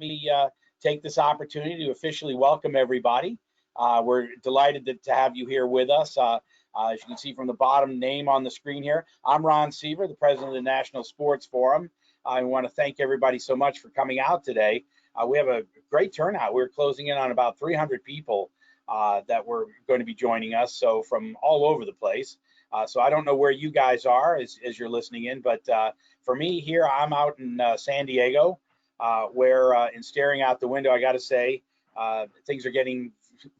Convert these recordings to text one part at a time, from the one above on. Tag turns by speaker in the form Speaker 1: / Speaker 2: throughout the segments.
Speaker 1: me take this opportunity to officially welcome everybody. We're delighted to have you here with us. As you can see from the bottom name on the screen here, I'm Ron Seaver, the president of the National Sports Forum. I want to thank everybody so much for coming out today. We have a great turnout. We're closing in on about 300 people that were going to be joining us, so from all over the place. So I don't know where you guys are as you're listening in, but for me here, I'm out in San Diego, where in staring out the window, I got to say, things are getting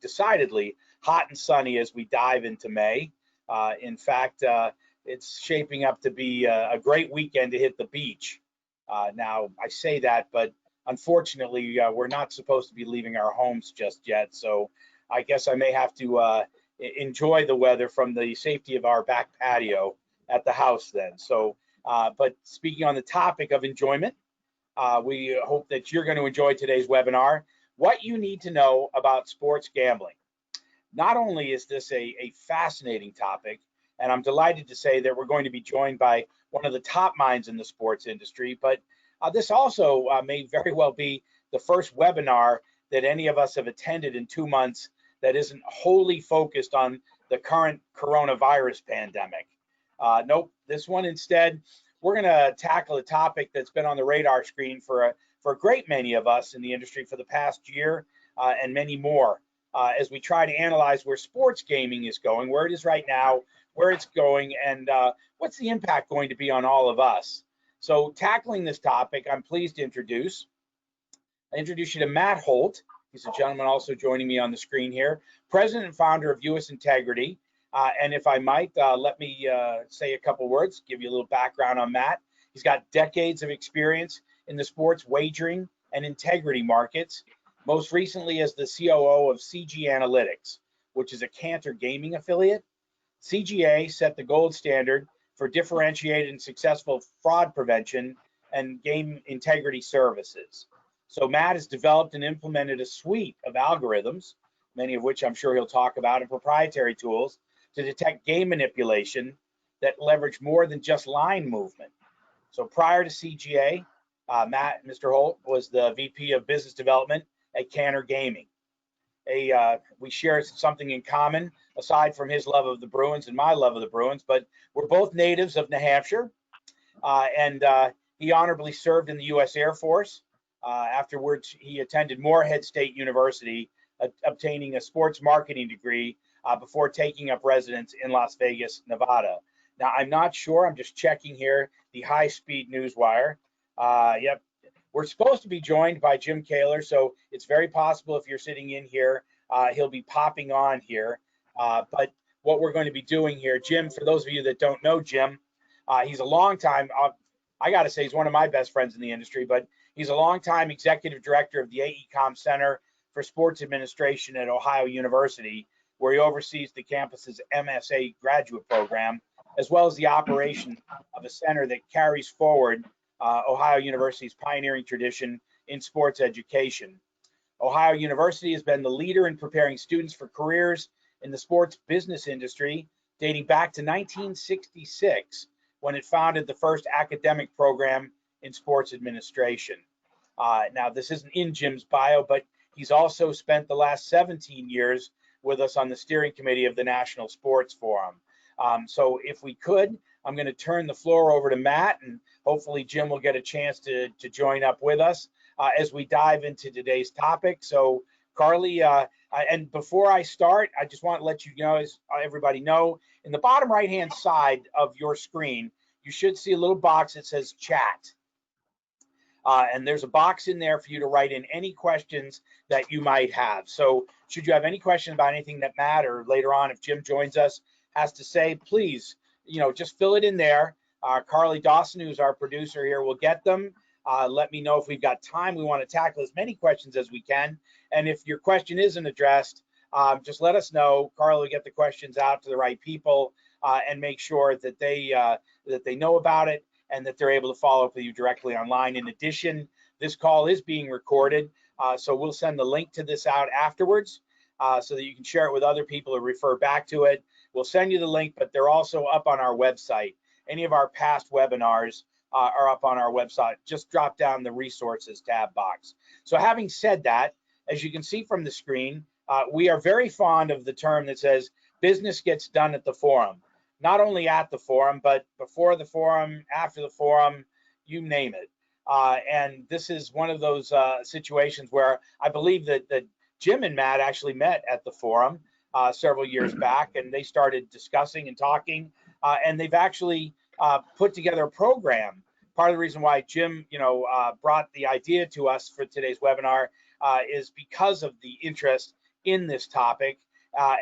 Speaker 1: decidedly hot and sunny as we dive into May. In fact, it's shaping up to be a great weekend to hit the beach. Now, I say that, but unfortunately, we're not supposed to be leaving our homes just yet. So I guess I may have to enjoy the weather from the safety of our back patio at the house then. So, but speaking on the topic of enjoyment, we hope that you're going to enjoy today's webinar, What You Need to Know About Sports Gambling. Not only is this a fascinating topic, and I'm delighted to say that we're going to be joined by one of the top minds in the sports industry, but this also may very well be the first webinar that any of us have attended in 2 months that isn't wholly focused on the current coronavirus pandemic. Nope, this one instead, we're going to tackle a topic that's been on the radar screen for a great many of us in the industry for the past year and many more, as we try to analyze where sports gaming is going, where it is right now, where it's going, and what's the impact going to be on all of us. So tackling this topic, I'm pleased to introduce you to Matt Holt. He's a gentleman also joining me on the screen here, president and founder of US Integrity. And if I might, let me say a couple words, give you a little background on Matt. He's got decades of experience in the sports wagering and integrity markets, most recently as the COO of CG Analytics, which is a Cantor Gaming affiliate. CGA set the gold standard for differentiated and successful fraud prevention and game integrity services. So Matt has developed and implemented a suite of algorithms, many of which I'm sure he'll talk about, and proprietary tools to detect game manipulation that leverage more than just line movement. So prior to CGA, Mr. Holt was the VP of Business Development at Cantor Gaming. We share something in common, aside from his love of the Bruins and my love of the Bruins, but we're both natives of New Hampshire, and he honorably served in the U.S. Air Force. Afterwards, he attended Morehead State University, obtaining a sports marketing degree before taking up residence in Las Vegas, Nevada. Now, I'm not sure, I'm just checking here, the high-speed news wire. Yep, we're supposed to be joined by Jim Kaler, so it's very possible if you're sitting in here, he'll be popping on here. But what we're going to be doing here, Jim, for those of you that don't know Jim, he's a long time, I got to say, he's one of my best friends in the industry, but he's a longtime executive director of the AECOM Center for Sports Administration at Ohio University, where he oversees the campus's MSA graduate program, as well as the operation of a center that carries forward Ohio University's pioneering tradition in sports education. Ohio University has been the leader in preparing students for careers in the sports business industry, dating back to 1966, when it founded the first academic program in sports administration. Now, this isn't in Jim's bio, but he's also spent the last 17 years with us on the steering committee of the National Sports Forum. So if we could, I'm going to turn the floor over to Matt, and hopefully Jim will get a chance to join up with us as we dive into today's topic. So Carly, and before I start, I just want to let you know, as everybody know, in the bottom right-hand side of your screen, you should see a little box that says chat. And there's a box in there for you to write in any questions that you might have. So should you have any questions about anything that Matt, or later on if Jim joins us, has to say, please, just fill it in there. Carly Dawson, who's our producer here, will get them. Let me know if we've got time. We want to tackle as many questions as we can. And if your question isn't addressed, just let us know. Carly will get the questions out to the right people and make sure that they know about it and that they're able to follow up with you directly online. In addition, this call is being recorded, so we'll send the link to this out afterwards so that you can share it with other people or refer back to it. We'll send you the link, but they're also up on our website. Any of our past webinars are up on our website. Just drop down the resources tab box. So having said that, as you can see from the screen, we are very fond of the term that says business gets done at the forum. Not only at the forum, but before the forum, after the forum, you name it. And this is one of those situations where I believe that Jim and Matt actually met at the forum several years back, and they started discussing and talking, and they've actually put together a program. Part of the reason why Jim, brought the idea to us for today's webinar is because of the interest in this topic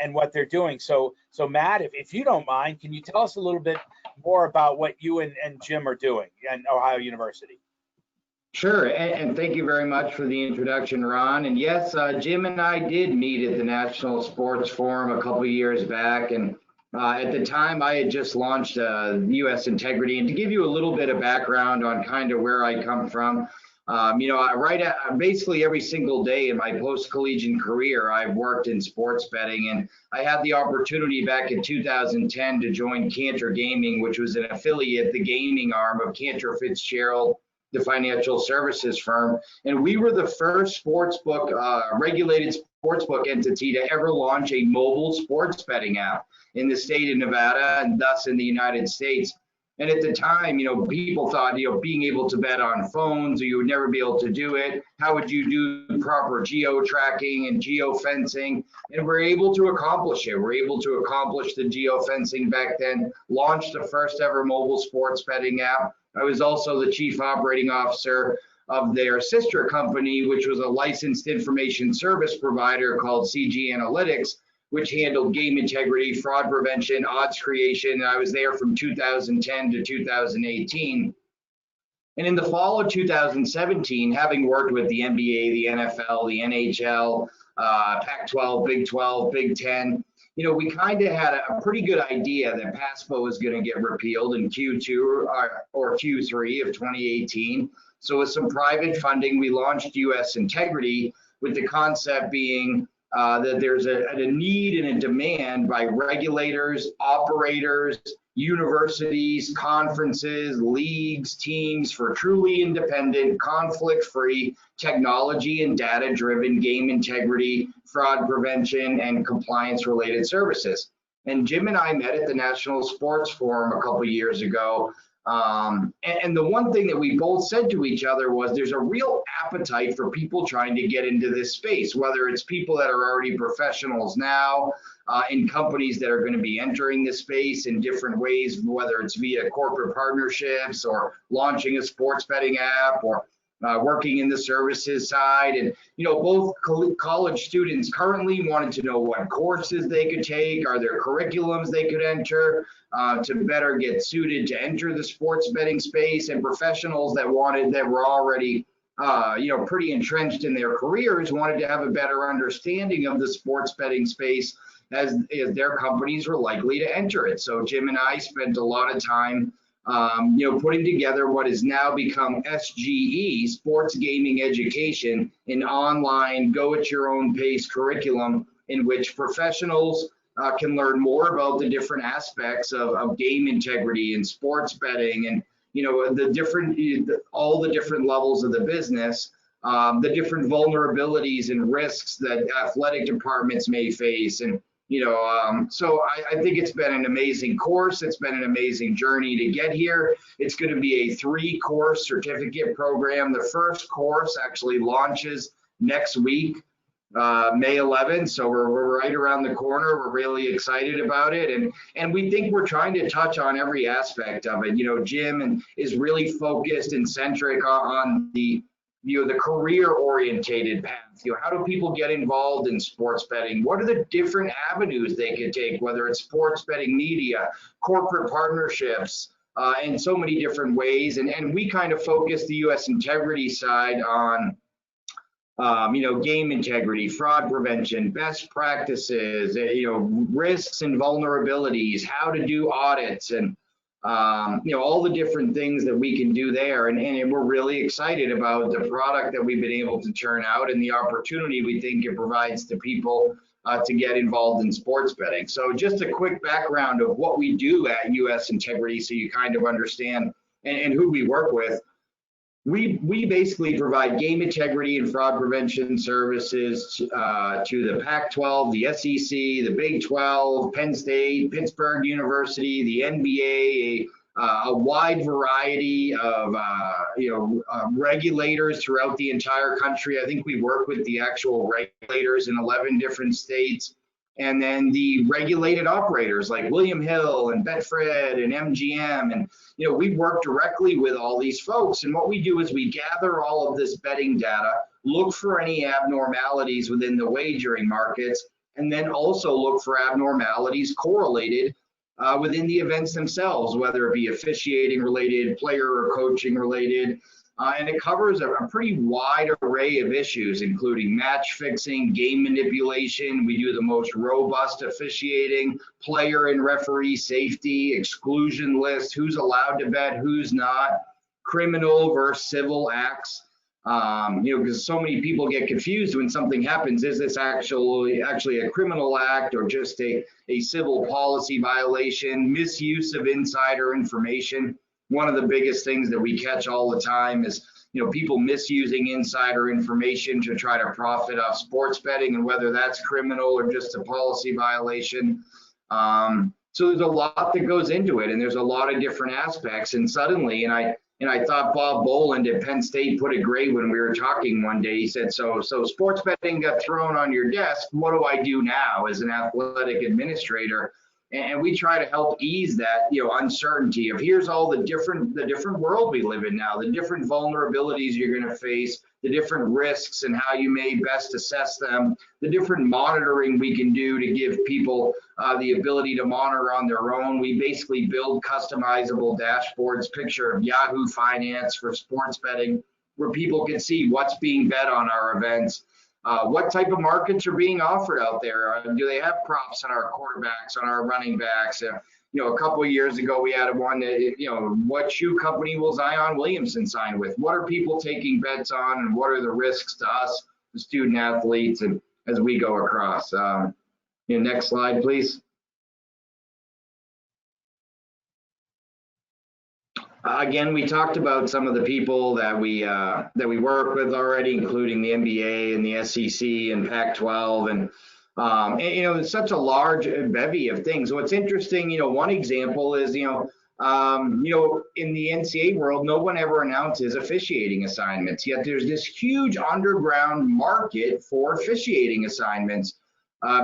Speaker 1: and what they're doing. So Matt, if you don't mind, can you tell us a little bit more about what you and Jim are doing at Ohio University?
Speaker 2: Sure, and thank you very much for the introduction, Ron. And yes, Jim and I did meet at the National Sports Forum a couple of years back, and at the time I had just launched US Integrity. And to give you a little bit of background on kind of where I come from, basically every single day in my post-collegiate career, I've worked in sports betting, and I had the opportunity back in 2010 to join Cantor Gaming, which was an affiliate, the gaming arm of Cantor Fitzgerald, the financial services firm. And we were the first sportsbook, regulated sportsbook entity to ever launch a mobile sports betting app in the state of Nevada and thus in the United States. And at the time, people thought, being able to bet on phones, you would never be able to do it. How would you do proper geo tracking and geo fencing? And we're able to accomplish it. We're able to accomplish the geo fencing back then, launched the first ever mobile sports betting app. I was also the chief operating officer of their sister company, which was a licensed information service provider called CG Analytics, which handled game integrity, fraud prevention, odds creation. And I was there from 2010 to 2018. And in the fall of 2017, having worked with the NBA, the NFL, the NHL, Pac-12, Big 12, Big 10, we kind of had a pretty good idea that PASPA was going to get repealed in Q2 or Q3 of 2018. So with some private funding, we launched US Integrity, with the concept being that there's a need and a demand by regulators, operators, universities, conferences, leagues, teams for truly independent, conflict-free, technology and data-driven game integrity, fraud prevention, and compliance-related services. And Jim and I met at the National Sports Forum a couple of years ago. And the one thing that we both said to each other was there's a real appetite for people trying to get into this space, whether it's people that are already professionals now in companies that are going to be entering this space in different ways, whether it's via corporate partnerships or launching a sports betting app or working in the services side. And, both college students currently wanted to know what courses they could take, are there curriculums they could enter to better get suited to enter the sports betting space, and professionals that were already, pretty entrenched in their careers, wanted to have a better understanding of the sports betting space as their companies were likely to enter it. So Jim and I spent a lot of time putting together what has now become SGE, Sports Gaming Education, an online, go-at-your-own-pace curriculum in which professionals can learn more about the different aspects of game integrity and sports betting, and all the different levels of the business, the different vulnerabilities and risks that athletic departments may face. And so I think it's been an amazing course. It's been an amazing journey to get here. It's going to be a 3-course certificate program. The first course actually launches next week, May 11th. So we're right around the corner. We're really excited about it. And we think we're trying to touch on every aspect of it. Jim is really focused and centric on the career-orientated path. How do people get involved in sports betting? What are the different avenues they could take, whether it's sports betting media, corporate partnerships, in so many different ways. And we kind of focus the US Integrity side on, game integrity, fraud prevention, best practices, risks and vulnerabilities, how to do audits, and all the different things that we can do there. And we're really excited about the product that we've been able to turn out and the opportunity we think it provides to people to get involved in sports betting. So just a quick background of what we do at US Integrity so you kind of understand and who we work with. We basically provide game integrity and fraud prevention services to the Pac-12, the SEC, the Big 12, Penn State, Pittsburgh University, the NBA, a wide variety of regulators throughout the entire country. I think we work with the actual regulators in 11 different states. And then the regulated operators like William Hill and Betfred and MGM. And, we work directly with all these folks. And what we do is we gather all of this betting data, look for any abnormalities within the wagering markets, and then also look for abnormalities correlated within the events themselves, whether it be officiating related, player or coaching related. And it covers a pretty wide array of issues, including match fixing, game manipulation. We do the most robust officiating, player and referee safety, exclusion list, who's allowed to bet, who's not, criminal versus civil acts. Because so many people get confused when something happens. Is this actually a criminal act or just a civil policy violation? Misuse of insider information. One of the biggest things that we catch all the time is, people misusing insider information to try to profit off sports betting, and whether that's criminal or just a policy violation. So there's a lot that goes into it, and there's a lot of different aspects. And suddenly, and I thought Bob Boland at Penn State put it great when we were talking one day. He said, so sports betting got thrown on your desk. What do I do now as an athletic administrator? And we try to help ease that, uncertainty of here's all the different world we live in now, the different vulnerabilities you're going to face, the different risks and how you may best assess them, the different monitoring we can do to give people the ability to monitor on their own. We basically build customizable dashboards, picture of Yahoo Finance for sports betting, where people can see what's being bet on our events. What type of markets are being offered out there? Do they have props on our quarterbacks, on our running backs? A couple of years ago, we had one that, what shoe company will Zion Williamson sign with? What are people taking bets on, and what are the risks to us, the student athletes, and as we go across? Next slide, please. Again, we talked about some of the people that we work with already, including the NBA and the SEC and Pac-12, and it's such a large bevy of things. What's interesting, one example is, in the NCAA world, no one ever announces officiating assignments. Yet there's this huge underground market for officiating assignments.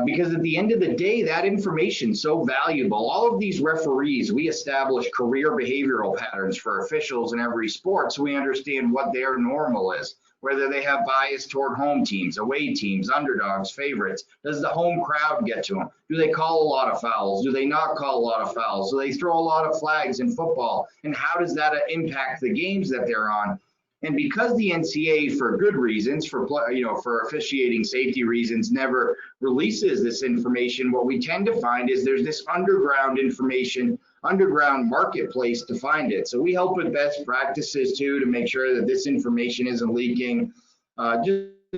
Speaker 2: Because at the end of the day, that information is so valuable. All of these referees, we establish career behavioral patterns for officials in every sport, so we understand what their normal is, whether they have bias toward home teams, away teams, underdogs, favorites. Does the home crowd get to them? Do they call a lot of fouls? Do they not call a lot of fouls? Do they throw a lot of flags in football? And how does that impact the games that they're on? And because the NCAA, for good reasons, for officiating safety reasons, never releases this information, what we tend to find is there's this underground information, underground marketplace to find it. So we help with best practices too, to make sure that this information isn't leaking.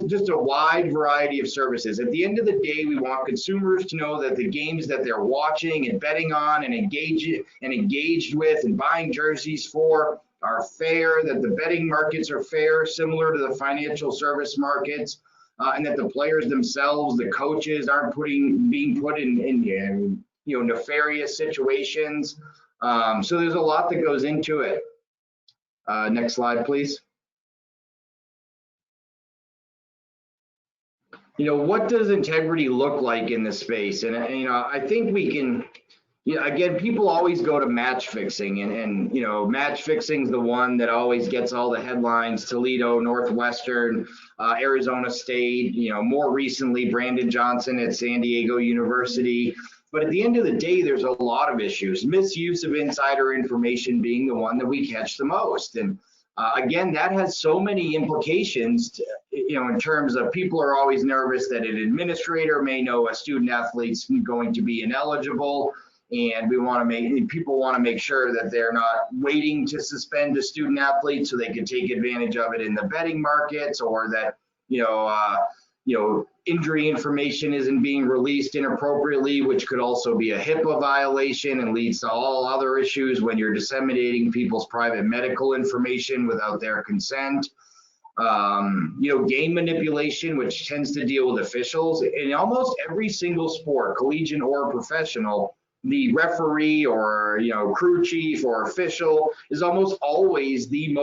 Speaker 2: Just a wide variety of services. At the end of the day, we want consumers to know that the games that they're watching and betting on and engaged with and buying jerseys for are fair, that the betting markets are fair, similar to the financial service markets, and that the players themselves, the coaches, aren't being put in nefarious situations. So there's a lot that goes into it. Next slide, please. What does integrity look like in this space? And I think we can. Again, people always go to match fixing, and match fixing is the one that always gets all the headlines. Toledo, Northwestern, Arizona State, more recently, Brandon Johnson at San Diego University. But at the end of the day, there's a lot of issues. Misuse of insider information being the one that we catch the most. And again, that has so many implications, in terms of people are always nervous that an administrator may know a student athlete's going to be ineligible. And people want to make sure that they're not waiting to suspend a student athlete so they can take advantage of it in the betting markets, or that injury information isn't being released inappropriately, which could also be a HIPAA violation and leads to all other issues when you're disseminating people's private medical information without their consent. Game manipulation, which tends to deal with officials. In almost every single sport, collegiate or professional, the referee or crew chief or official is almost always the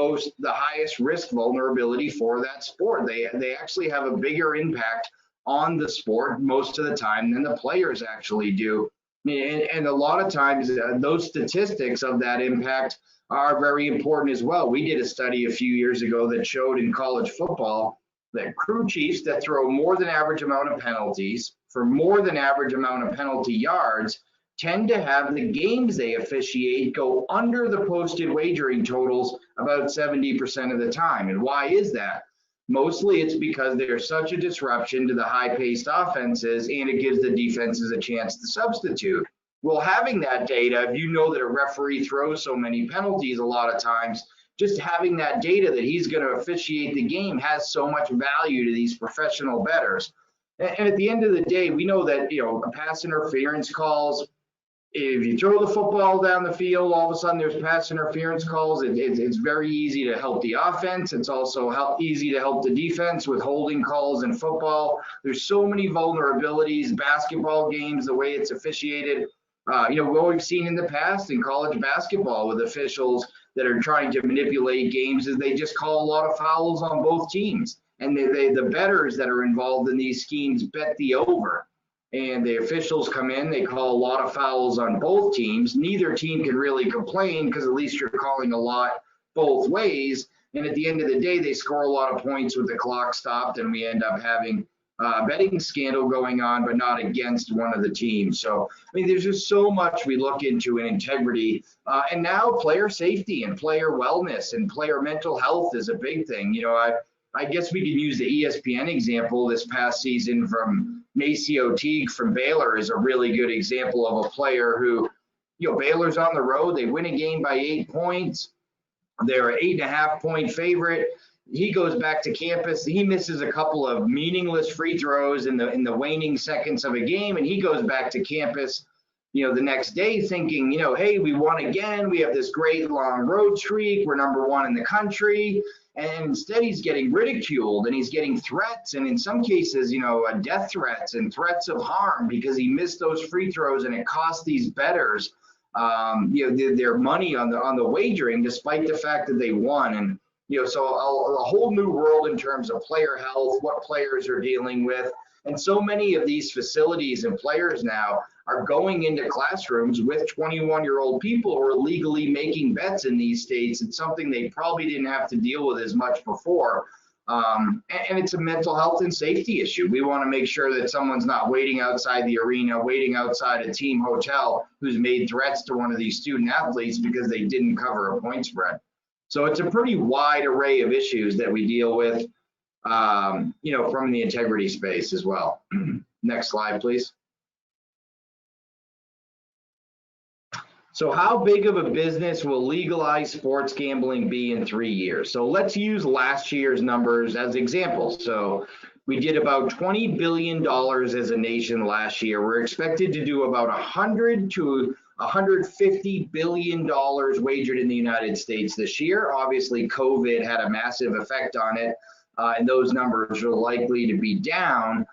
Speaker 2: highest risk vulnerability for that sport. They actually have a bigger impact on the sport most of the time than the players actually do. And a lot of times those statistics of that impact are very important as well. We did a study a few years ago that showed in college football that crew chiefs that throw more than average amount of penalties for more than average amount of penalty yards tend to have the games they officiate go under the posted wagering totals about 70% of the time. And why is that? Mostly it's because there's such a disruption to the high-paced offenses, and it gives the defenses a chance to substitute. Well, having that data, if you know that a referee throws so many penalties a lot of times, just having that data that he's going to officiate the game has so much value to these professional bettors. And at the end of the day, we know that, pass interference calls, if you throw the football down the field, all of a sudden there's pass interference calls. It's very easy to help the offense. It's also easy to help the defense with holding calls in football. There's so many vulnerabilities, basketball games, the way it's officiated. What we've seen in the past in college basketball with officials that are trying to manipulate games is they just call a lot of fouls on both teams. And the bettors that are involved in these schemes bet the over. And the officials come in, they call a lot of fouls on both teams. Neither team can really complain because at least you're calling a lot both ways. And at the end of the day, they score a lot of points with the clock stopped, and we end up having a betting scandal going on, but not against one of the teams. So, there's just so much we look into in integrity. And now player safety and player wellness and player mental health is a big thing. I guess we can use the ESPN example this past season from Maceo Teague from Baylor is a really good example of a player who, Baylor's on the road. They win a game by 8 points. They're an 8.5-point favorite. He goes back to campus. He misses a couple of meaningless free throws in the waning seconds of a game, and he goes back to campus, the next day thinking, hey, we won again. We have this great long road streak. We're number one in the country. And instead, he's getting ridiculed and he's getting threats, and in some cases, death threats and threats of harm because he missed those free throws, and it cost these bettors, their money on the wagering, despite the fact that they won. And so a whole new world in terms of player health, what players are dealing with, and so many of these facilities and players now are going into classrooms with 21-year-old people who are legally making bets in these states. It's something they probably didn't have to deal with as much before. And it's a mental health and safety issue. We want to make sure that someone's not waiting outside the arena, waiting outside a team hotel who's made threats to one of these student athletes because they didn't cover a point spread. So it's a pretty wide array of issues that we deal with, from the integrity space as well. Next slide, please. So how big of a business will legalized sports gambling be in 3 years? So let's use last year's numbers as examples. So we did about $20 billion as a nation last year. We're expected to do about $100 to $150 billion wagered in the United States this year. Obviously, COVID had a massive effect on it, and those numbers are likely to be down.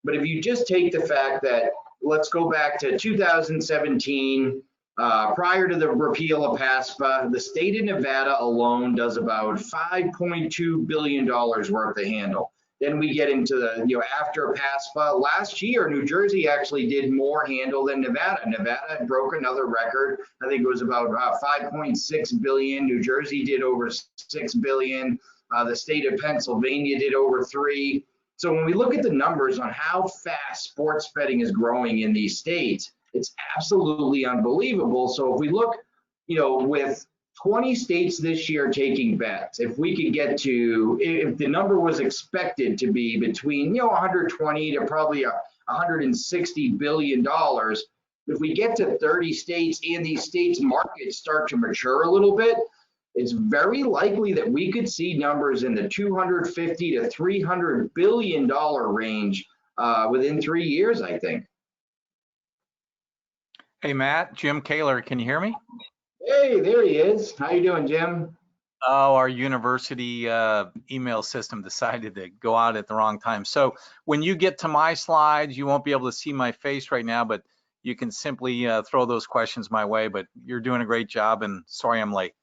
Speaker 2: But if you just take the fact that, let's go back to 2017, prior to the repeal of PASPA, the state of Nevada alone does about $5.2 billion worth of handle. Then we get into the, after PASPA, last year, New Jersey actually did more handle than Nevada. Nevada broke another record. I think it was about 5.6 billion. New Jersey did over 6 billion. The state of Pennsylvania did over 3. So when we look at the numbers on how fast sports betting is growing in these states, it's absolutely unbelievable. So if we look, with 20 states this year taking bets, if we could get to, if the number was expected to be between, 120 to probably $160 billion, if we get to 30 states and these states' markets start to mature a little bit, it's very likely that we could see numbers in the 250 to $300 billion range within 3 years, I think.
Speaker 3: Hey, Matt, Jim Kaler, can you hear me?
Speaker 2: Hey, there he is. How you doing, Jim?
Speaker 3: Oh, our university email system decided to go out at the wrong time. So when you get to my slides, you won't be able to see my face right now, but you can simply throw those questions my way. But you're doing a great job, and sorry I'm late.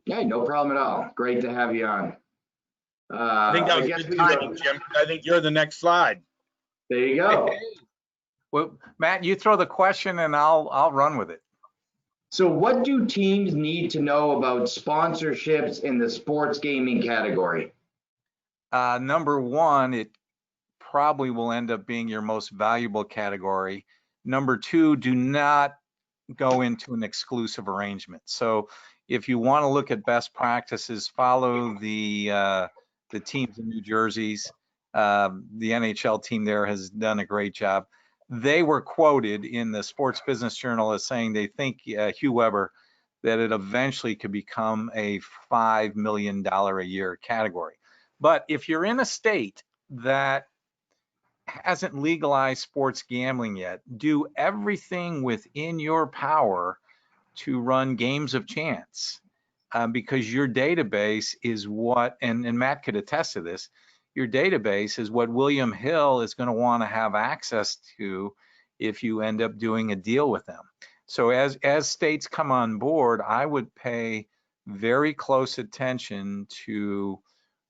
Speaker 2: Yeah, no problem at all. Great to have you on.
Speaker 1: I think that was good timing, Jim. I think you're the next slide.
Speaker 2: There you go.
Speaker 3: Well, Matt, you throw the question, and I'll run with it.
Speaker 2: So what do teams need to know about sponsorships in the sports gaming category?
Speaker 3: Number one, it probably will end up being your most valuable category. Number two, do not go into an exclusive arrangement. So if you want to look at best practices, follow the teams in New Jersey's. The NHL team there has done a great job. They were quoted in the Sports Business Journal as saying they think, Hugh Weber, that it eventually could become a $5 million a year category. But if you're in a state that hasn't legalized sports gambling yet, do everything within your power to run games of chance, because your database is what, and Matt could attest to this, your database is what William Hill is going to want to have access to if you end up doing a deal with them. So as states come on board, I would pay very close attention to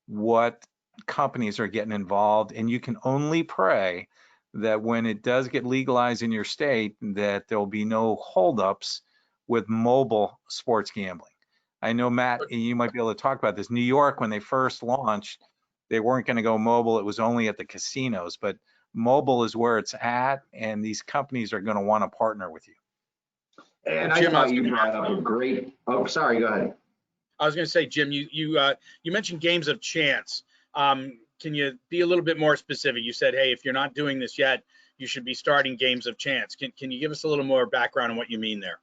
Speaker 3: what companies are getting involved, and you can only pray that when it does get legalized in your state, that there'll be no holdups with mobile sports gambling. I know, Matt, you might be able to talk about this. New York, when they first launched, they weren't going to go mobile. It was only at the casinos, but mobile is where it's at, and these companies are going to want to partner with you.
Speaker 2: And I thought you brought up a great, oh, sorry, go ahead.
Speaker 1: I was going to say, Jim, you mentioned games of chance. Can you be a little bit more specific? You said, hey, if you're not doing this yet, you should be starting games of chance. Can you give us a little more background on what you mean there?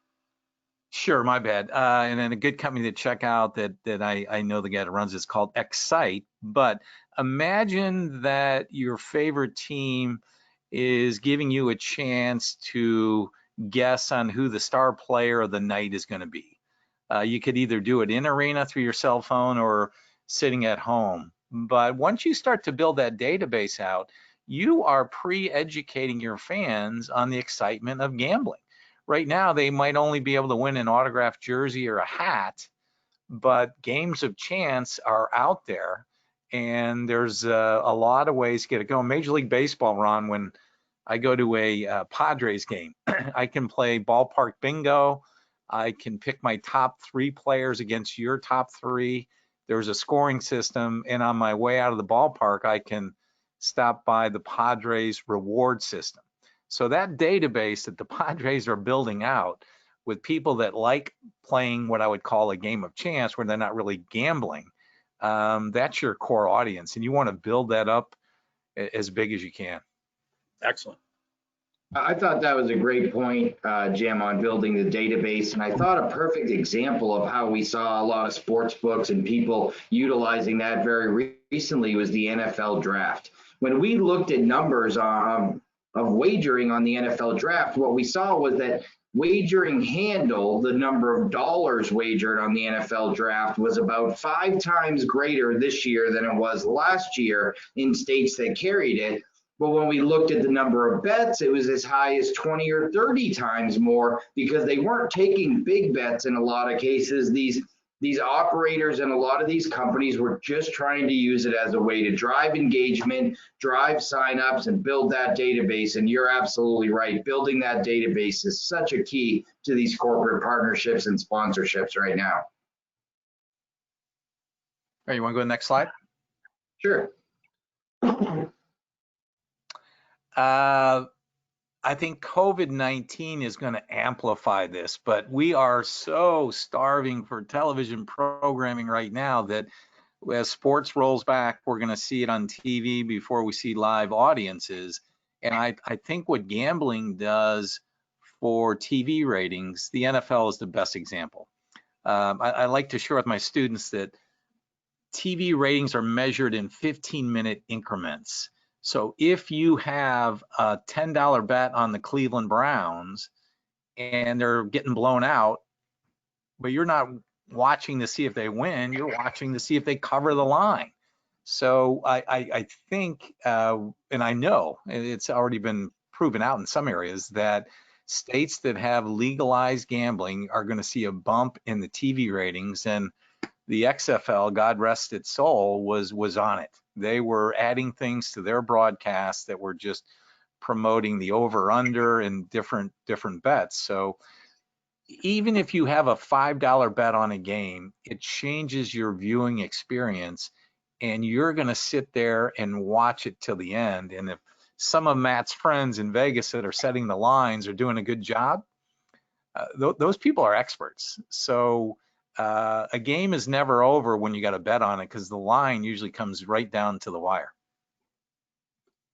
Speaker 3: Sure, my bad. And then a good company to check out that I know the guy that runs is called Excite. But imagine that your favorite team is giving you a chance to guess on who the star player of the night is going to be. You could either do it in arena through your cell phone or sitting at home. But once you start to build that database out, you are pre-educating your fans on the excitement of gambling. Right now, they might only be able to win an autographed jersey or a hat, but games of chance are out there, and there's a lot of ways to get it going. Major League Baseball, Ron, when I go to a Padres game, I can play ballpark bingo. I can pick my top 3 players against your top 3. There's a scoring system, and on my way out of the ballpark, I can stop by the Padres reward system. So that database that the Padres are building out with people that like playing what I would call a game of chance, where they're not really gambling, that's your core audience, and you want to build that up as big as you can.
Speaker 1: Excellent.
Speaker 2: I thought that was a great point, Jim, on building the database. And I thought a perfect example of how we saw a lot of sports books and people utilizing that very recently was the NFL draft. When we looked at numbers of wagering on the NFL draft, what we saw was that wagering handle, the number of dollars wagered on the NFL draft, was about 5 times greater this year than it was last year in states that carried it. But when we looked at the number of bets, it was as high as 20 or 30 times more, because they weren't taking big bets in a lot of cases. These operators and a lot of these companies were just trying to use it as a way to drive engagement, drive signups, and build that database. And you're absolutely right. Building that database is such a key to these corporate partnerships and sponsorships right now.
Speaker 3: All right, you want to go to the next slide?
Speaker 2: Sure.
Speaker 3: I think COVID-19 is going to amplify this, but we are so starving for television programming right now that as sports rolls back, we're going to see it on TV before we see live audiences. And I think what gambling does for TV ratings, the NFL is the best example. I like to share with my students that TV ratings are measured in 15-minute increments. So if you have a $10 bet on the Cleveland Browns and they're getting blown out, but you're not watching to see if they win, you're watching to see if they cover the line. So I think, and I know it's already been proven out in some areas, that states that have legalized gambling are going to see a bump in the TV ratings. And the XFL, God rest its soul, was on it. They were adding things to their broadcast that were just promoting the over/under and different bets. So even if you have a $5 bet on a game, it changes your viewing experience, and you're going to sit there and watch it till the end. And if some of Matt's friends in Vegas that are setting the lines are doing a good job, those people are experts. So a game is never over when you got a bet on it, because the line usually comes right down to the wire.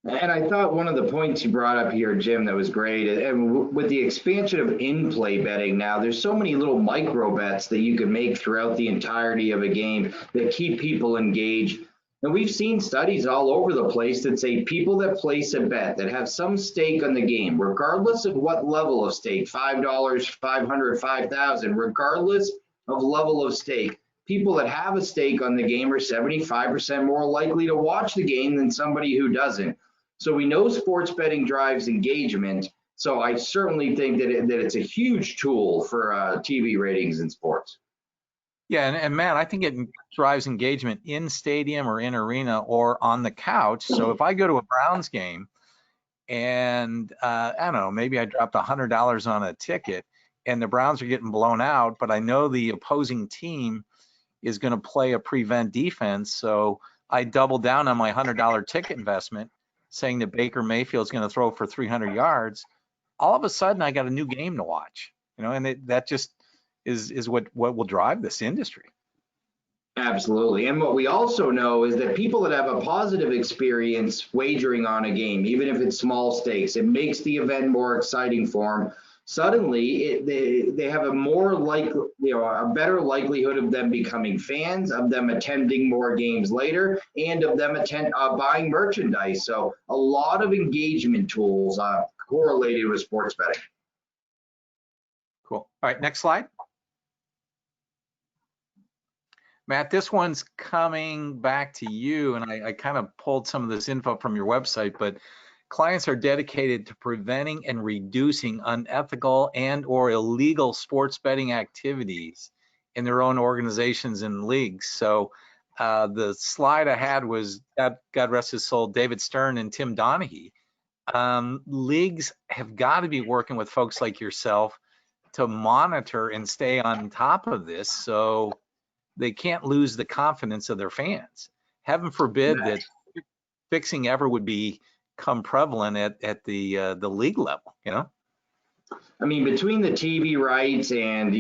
Speaker 2: And I thought one of the points you brought up here, Jim, that was great. And with the expansion of in-play betting now, there's so many little micro bets that you can make throughout the entirety of a game that keep people engaged. And we've seen studies all over the place that say people that place a bet that have some stake on the game, regardless of what level of stake, $5, 500, 5,000, regardless of level of stake, people that have a stake on the game are 75% more likely to watch the game than somebody who doesn't. So we know sports betting drives engagement. So I certainly think that it's a huge tool for TV ratings in sports.
Speaker 3: Yeah, and Matt, I think it drives engagement in stadium or in arena or on the couch. So if I go to a Browns game and I don't know, maybe I dropped $100 on a ticket and the Browns are getting blown out, but I know the opposing team is going to play a prevent defense, so I double down on my $100 ticket investment, saying that Baker Mayfield's going to throw for 300 yards. All of a sudden, I got a new game to watch, and that just is what will drive this industry.
Speaker 2: Absolutely. And what we also know is that people that have a positive experience wagering on a game, even if it's small stakes, it makes the event more exciting for them. Suddenly, they have a better likelihood of them becoming fans, of them attending more games later, and of them buying merchandise. So a lot of engagement tools correlated with sports betting.
Speaker 3: Cool. All right, next slide. Matt, this one's coming back to you, and I kind of pulled some of this info from your website, but clients are dedicated to preventing and reducing unethical and or illegal sports betting activities in their own organizations and leagues. So the slide I had was, God rest his soul, David Stern and Tim Donaghy. Leagues have got to be working with folks like yourself to monitor and stay on top of this, so they can't lose the confidence of their fans. Heaven forbid that fixing ever would become prevalent at the league level,
Speaker 2: I mean, between the TV rights and,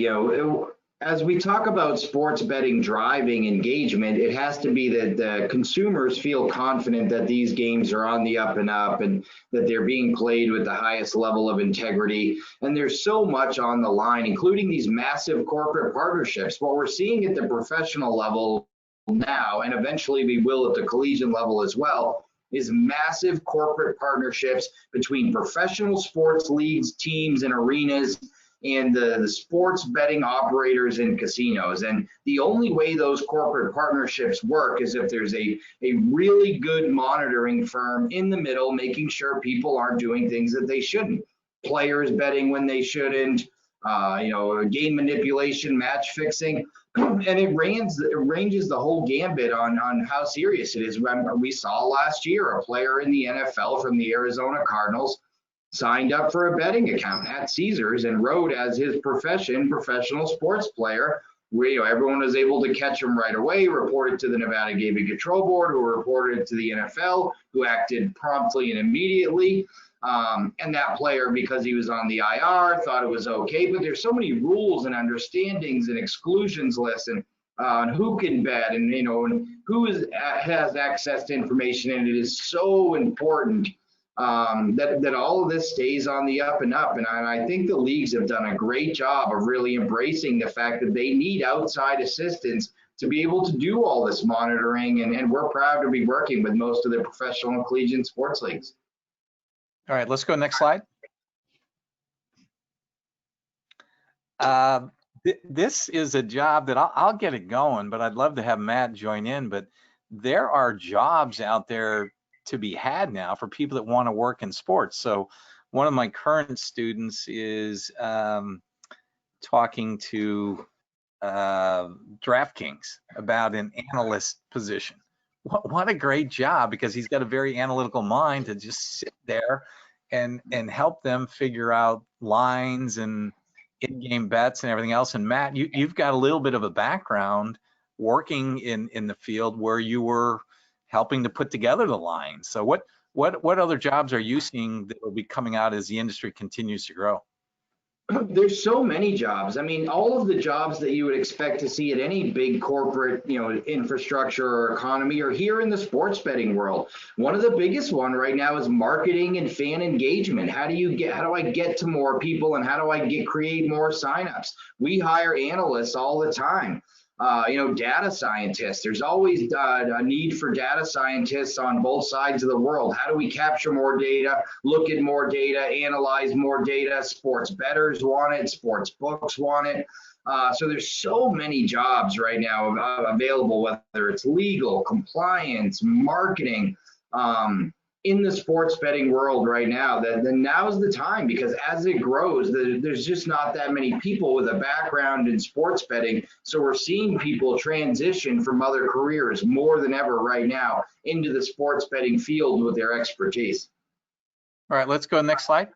Speaker 2: as we talk about sports betting driving engagement, it has to be that the consumers feel confident that these games are on the up and up and that they're being played with the highest level of integrity. And there's so much on the line, including these massive corporate partnerships. What we're seeing at the professional level now, and eventually we will at the collegiate level as well, is massive corporate partnerships between professional sports leagues, teams, and arenas, and the sports betting operators and casinos. And the only way those corporate partnerships work is if there's a really good monitoring firm in the middle, making sure people aren't doing things that they shouldn't. Players betting when they shouldn't, game manipulation, match fixing. And it ranges the whole gambit on how serious it is. We saw last year a player in the NFL from the Arizona Cardinals signed up for a betting account at Caesars and wrote as his profession, professional sports player, where everyone was able to catch him right away, reported to the Nevada Gaming Control Board, who reported it to the NFL, who acted promptly and immediately. And that player, because he was on the IR, thought it was okay. But there's so many rules and understandings and exclusions lists and who can bet and and who has access to information. And it is so important that all of this stays on the up and up. And I think the leagues have done a great job of really embracing the fact that they need outside assistance to be able to do all this monitoring. And we're proud to be working with most of the professional and collegiate sports leagues.
Speaker 3: All right, let's go next slide. This is a job that I'll get it going, but I'd love to have Matt join in. But there are jobs out there to be had now for people that want to work in sports. So one of my current students is talking to DraftKings about an analyst position. What a great job, because he's got a very analytical mind to just sit there and help them figure out lines and in-game bets and everything else. And Matt, you've got a little bit of a background working in the field where you were helping to put together the lines. So what other jobs are you seeing that will be coming out as the industry continues to grow?
Speaker 2: There's so many jobs. I mean, all of the jobs that you would expect to see at any big corporate, infrastructure or economy are here in the sports betting world. One of the biggest one right now is marketing and fan engagement. How do I get to more people, and how do I create more signups? We hire analysts all the time. Data scientists. There's always a need for data scientists on both sides of the world. How do we capture more data, look at more data, analyze more data? Sports bettors want it, sports books want it. So there's so many jobs right now available, whether it's legal, compliance, marketing, in the sports betting world right now. Then now's the time, because as it grows, there's just not that many people with a background in sports betting. So we're seeing people transition from other careers more than ever right now into the sports betting field with their expertise.
Speaker 3: All right, let's go next slide.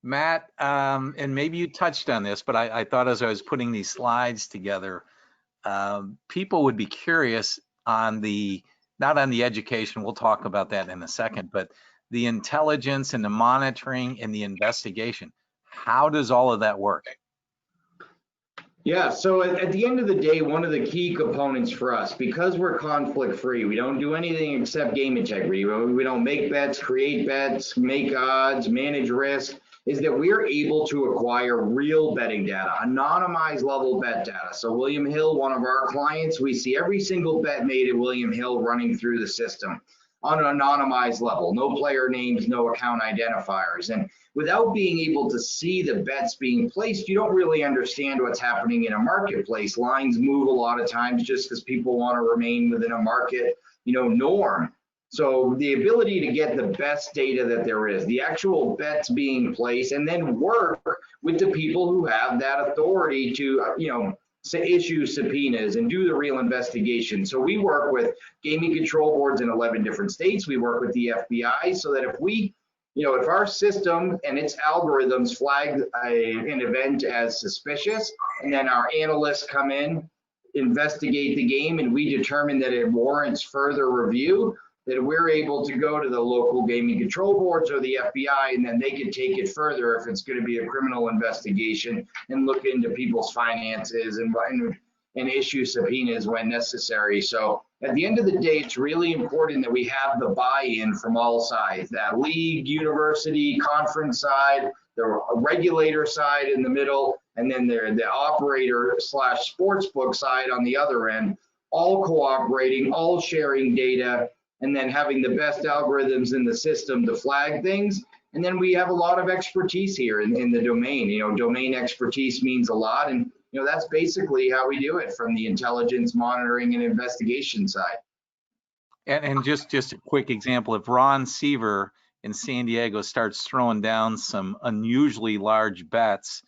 Speaker 3: Matt, and maybe you touched on this, but I thought as I was putting these slides together, people would be curious on not on the education, we'll talk about that in a second, but the intelligence and the monitoring and the investigation. How does all of that work?
Speaker 2: Yeah, so at the end of the day, one of the key components for us, because we're conflict free, we don't do anything except game integrity. We don't make bets, create bets, make odds, manage risk, is that we're able to acquire real betting data, anonymized level bet data. So William Hill, one of our clients, we see every single bet made at William Hill running through the system on an anonymized level, no player names, no account identifiers. And without being able to see the bets being placed, you don't really understand what's happening in a marketplace. Lines move a lot of times just because people want to remain within a market, norm. So the ability to get the best data that there is, the actual bets being placed, and then work with the people who have that authority to, issue subpoenas and do the real investigation. So we work with gaming control boards in 11 different states. We work with the FBI so that if our system and its algorithms flag an event as suspicious, and then our analysts come in, investigate the game, and we determine that it warrants further review, that we're able to go to the local gaming control boards or the FBI, and then they can take it further if it's going to be a criminal investigation and look into people's finances and issue subpoenas when necessary. So at the end of the day, it's really important that we have the buy-in from all sides, that league, university, conference side, the regulator side in the middle, and then the operator / sportsbook side on the other end, all cooperating, all sharing data, and then having the best algorithms in the system to flag things. And then we have a lot of expertise here in the domain. Domain expertise means a lot. And, that's basically how we do it from the intelligence monitoring and investigation side.
Speaker 3: And just a quick example, if Ron Seaver in San Diego starts throwing down some unusually large bets,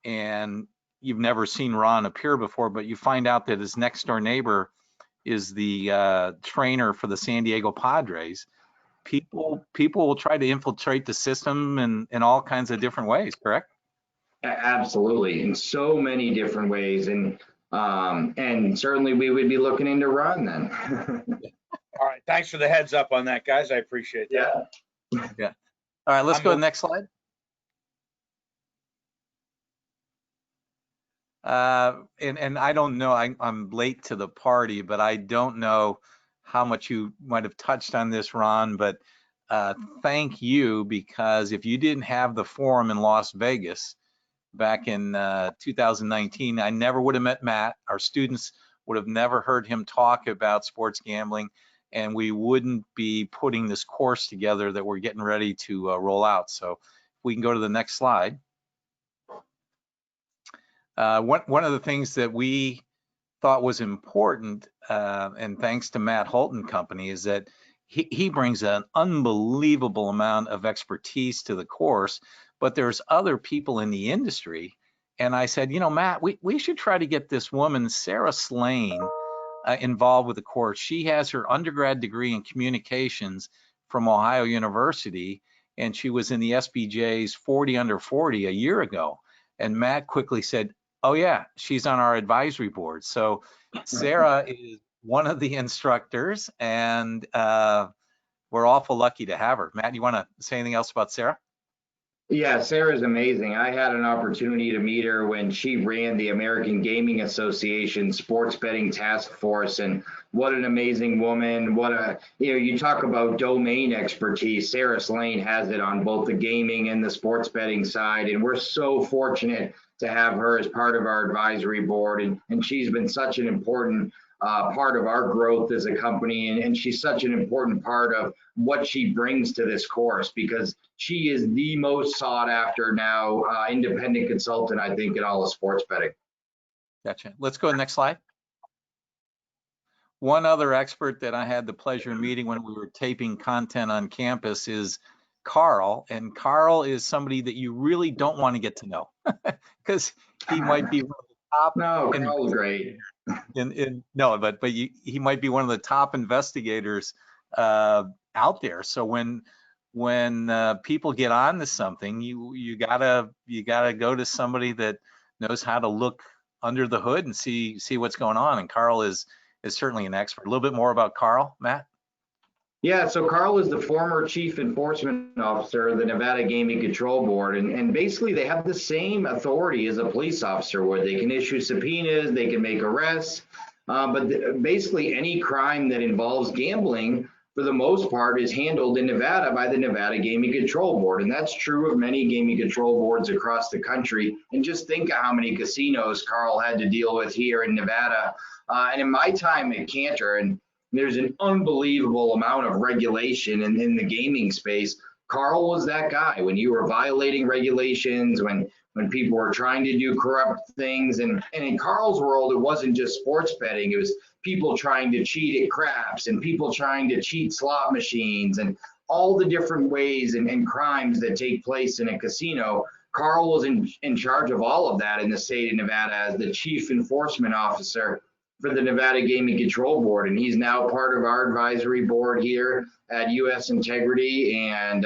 Speaker 3: and you've never seen Ron appear before, but you find out that his next door neighbor is the trainer for the San Diego Padres, people will try to infiltrate the system in all kinds of different ways, correct?
Speaker 2: Absolutely, in so many different ways, and certainly we would be looking into Ron then.
Speaker 1: All right, thanks for the heads up on that, guys. I appreciate that.
Speaker 3: Yeah. All right, let's go to the next slide. And I don't know, I'm late to the party, but I don't know how much you might have touched on this, Ron, but thank you, because if you didn't have the forum in Las Vegas back in 2019, I never would have met Matt. Our students would have never heard him talk about sports gambling, and we wouldn't be putting this course together that we're getting ready to roll out. So if we can go to the next slide. One of the things that we thought was important, and thanks to Matt Holt and company, is that he brings an unbelievable amount of expertise to the course, but there's other people in the industry. And I said, you know, Matt, we should try to get this woman, Sarah Slane, involved with the course. She has her undergrad degree in communications from Ohio University, and she was in the SBJ's 40 under 40 a year ago. And Matt quickly said, oh yeah, she's on our advisory board. So Sarah is one of the instructors, and we're awful lucky to have her. Matt, you want to say anything else about Sarah?
Speaker 2: Yeah, Sarah's amazing. I had an opportunity to meet her when she ran the American Gaming Association Sports Betting Task Force, and what an amazing woman. What a, you talk about domain expertise. Sarah Slane has it on both the gaming and the sports betting side, and we're so fortunate to have her as part of our advisory board, and she's been such an important part of our growth as a company, and she's such an important part of what she brings to this course, because she is the most sought after now independent consultant, I think, in all of sports betting.
Speaker 3: Gotcha. Let's go to the next slide. One other expert that I had the pleasure of meeting when we were taping content on campus is Carl, and Carl is somebody that you really don't want to get to know because he might be one of the top.
Speaker 2: No, Carl's great.
Speaker 3: No, but he might be one of the top investigators out there. So when people get on to something, you gotta go to somebody that knows how to look under the hood and see what's going on. And Carl is certainly an expert. A little bit more about Carl, Matt.
Speaker 2: Yeah, so Carl is the former chief enforcement officer of the Nevada Gaming Control Board, and basically they have the same authority as a police officer, where they can issue subpoenas, they can make arrests, but basically any crime that involves gambling, for the most part, is handled in Nevada by the Nevada Gaming Control Board, and that's true of many gaming control boards across the country. And just think of how many casinos Carl had to deal with here in Nevada. And in my time at Cantor, and there's an unbelievable amount of regulation in the gaming space. Carl was that guy when you were violating regulations, when people were trying to do corrupt things. And in Carl's world, it wasn't just sports betting. It was people trying to cheat at craps and people trying to cheat slot machines and all the different ways and crimes that take place in a casino. Carl was in charge of all of that in the state of Nevada as the chief enforcement officer for the Nevada Gaming Control Board, and he's now part of our advisory board here at US Integrity, and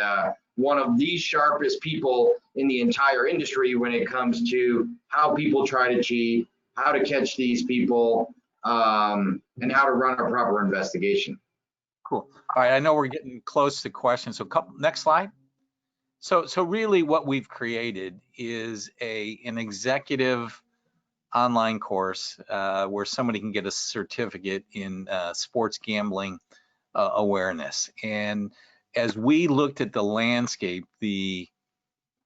Speaker 2: one of the sharpest people in the entire industry when it comes to how people try to cheat, how to catch these people, and how to run a proper investigation.
Speaker 3: Cool. All right, I know we're getting close to questions, so next slide. So really what we've created is an executive online course where somebody can get a certificate in sports gambling awareness. And as we looked at the landscape, the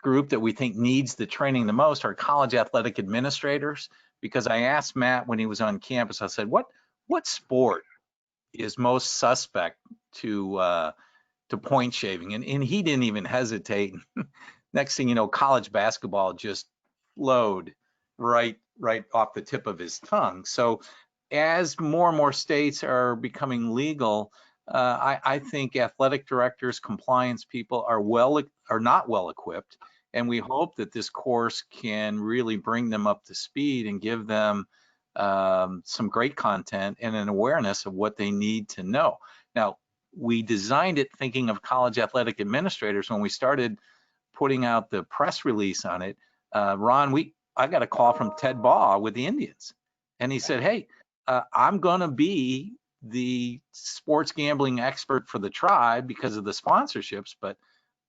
Speaker 3: group that we think needs the training the most are college athletic administrators, because I asked Matt when he was on campus, I said, what sport is most suspect to point shaving? And he didn't even hesitate. Next thing you know, college basketball just flowed right off the tip of his tongue. So as more and more states are becoming legal, I think athletic directors, compliance people are not well equipped, and we hope that this course can really bring them up to speed and give them some great content and an awareness of what they need to know. Now, we designed it thinking of college athletic administrators. When we started putting out the press release on it, Ron, I got a call from Ted Baugh with the Indians, and he said, hey, I'm going to be the sports gambling expert for the tribe because of the sponsorships, but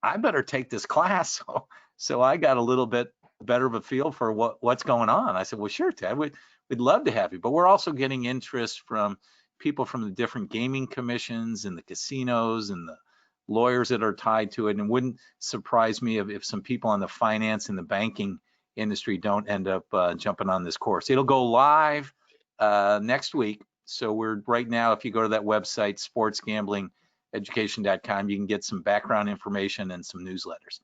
Speaker 3: I better take this class. So I got a little bit better of a feel for what's going on. I said, well, sure, Ted, we'd love to have you, but we're also getting interest from people from the different gaming commissions and the casinos and the lawyers that are tied to it. And it wouldn't surprise me if some people on the finance and the banking industry don't end up jumping on this course. It'll go live next week. So we're right now, if you go to that website, sportsgamblingeducation.com, you can get some background information and some newsletters.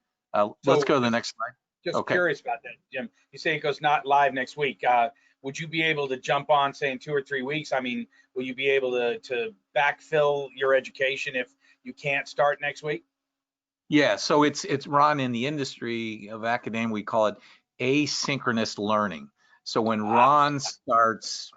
Speaker 3: Let's go to the next slide.
Speaker 1: Just
Speaker 3: Okay.
Speaker 1: curious about that, Jim. You say it goes not live next week. Would you be able to jump on, say, in 2 or 3 weeks? I mean, will you be able to backfill your education if you can't start next week?
Speaker 3: Yeah, so it's Ron, in the industry of academia, we call it asynchronous learning. So when Ron starts,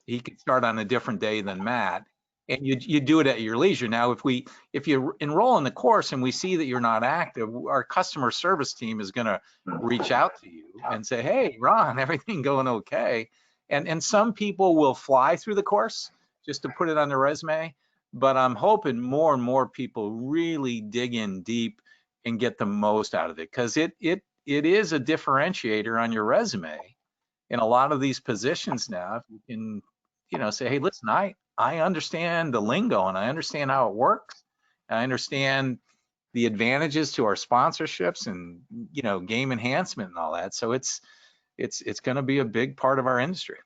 Speaker 3: he could start on a different day than Matt, and you do it at your leisure. Now, if you enroll in the course and we see that you're not active, our customer service team is going to reach out to you and say, hey, Ron, everything going okay? And some people will fly through the course just to put it on their resume, but I'm hoping more and more people really dig in deep and get the most out of it, because it is a differentiator on your resume in a lot of these positions now. If you can, say, hey, listen, I understand the lingo and I understand how it works. I understand the advantages to our sponsorships and, game enhancement and all that. So it's going to be a big part of our industry.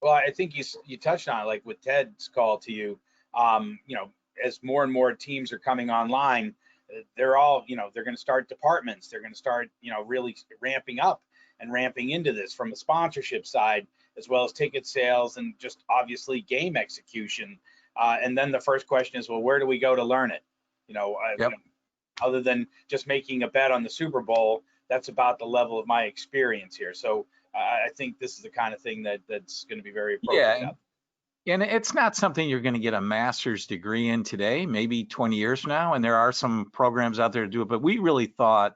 Speaker 1: Well, I think you touched on it, like with Ted's call to you. As more and more teams are coming online, they're all, they're going to start departments. They're going to start, really ramping up and ramping into this from the sponsorship side, as well as ticket sales and just obviously game execution. And then the first question is, well, where do we go to learn it?
Speaker 3: Yep.
Speaker 1: Other than just making a bet on the Super Bowl, that's about the level of my experience here. So I think this is the kind of thing that's going to be very appropriate.
Speaker 3: Yeah. And it's not something you're going to get a master's degree in today, maybe 20 years from now. And there are some programs out there to do it, but we really thought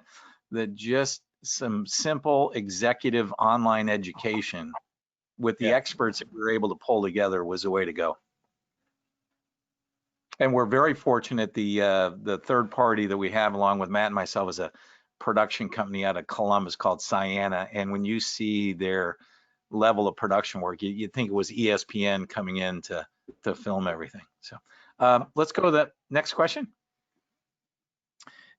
Speaker 3: that just some simple executive online education with the experts that we were able to pull together was the way to go. And we're very fortunate. The third party that we have along with Matt and myself is a production company out of Columbus called Ciena. And when you see their level of production work, you'd think it was ESPN coming in to film everything. So let's go to the next question.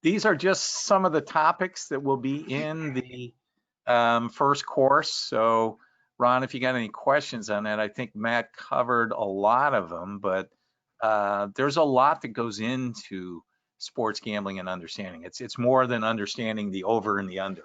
Speaker 3: These are just some of the topics that will be in the first course. So Ron, if you got any questions on that, I think Matt covered a lot of them, but there's a lot that goes into sports gambling and understanding. It's more than understanding the over and the under,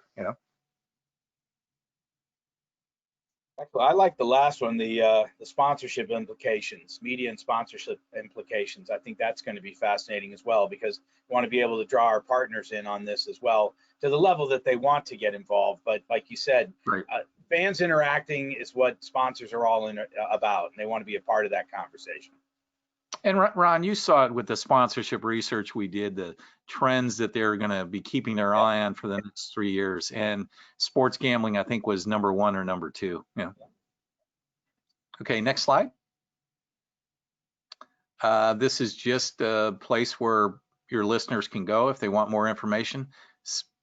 Speaker 1: I like the last one, the sponsorship implications, media and sponsorship implications. I think that's going to be fascinating as well, because we want to be able to draw our partners in on this as well to the level that they want to get involved. But like you said,
Speaker 3: right.
Speaker 1: Fans interacting is what sponsors are all about, and they want to be a part of that conversation.
Speaker 3: And Ron, you saw it with the sponsorship research we did, the trends that they're going to be keeping their eye on for the next 3 years. And sports gambling, I think, was number 1 or number 2. Yeah. Okay, next slide. This is just a place where your listeners can go if they want more information.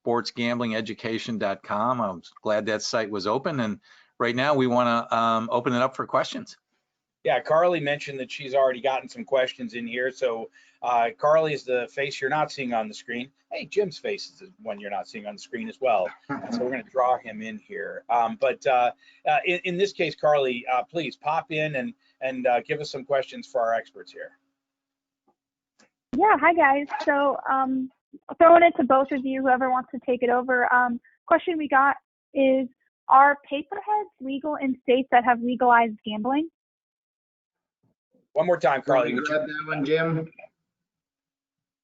Speaker 3: sportsgamblingeducation.com. I'm glad that site was open. And right now we want to open it up for questions.
Speaker 1: Yeah, Carly mentioned that she's already gotten some questions in here. So Carly is the face you're not seeing on the screen. Hey, Jim's face is the one you're not seeing on the screen as well. So we're going to draw him in here. But in this case, Carly, please pop in and give us some questions for our experts here.
Speaker 4: Yeah, hi guys. So throwing it to both of you, whoever wants to take it over. Question we got is, are paperheads legal in states that have legalized gambling?
Speaker 1: One more time, Carly.
Speaker 2: Can you grab that one, Jim?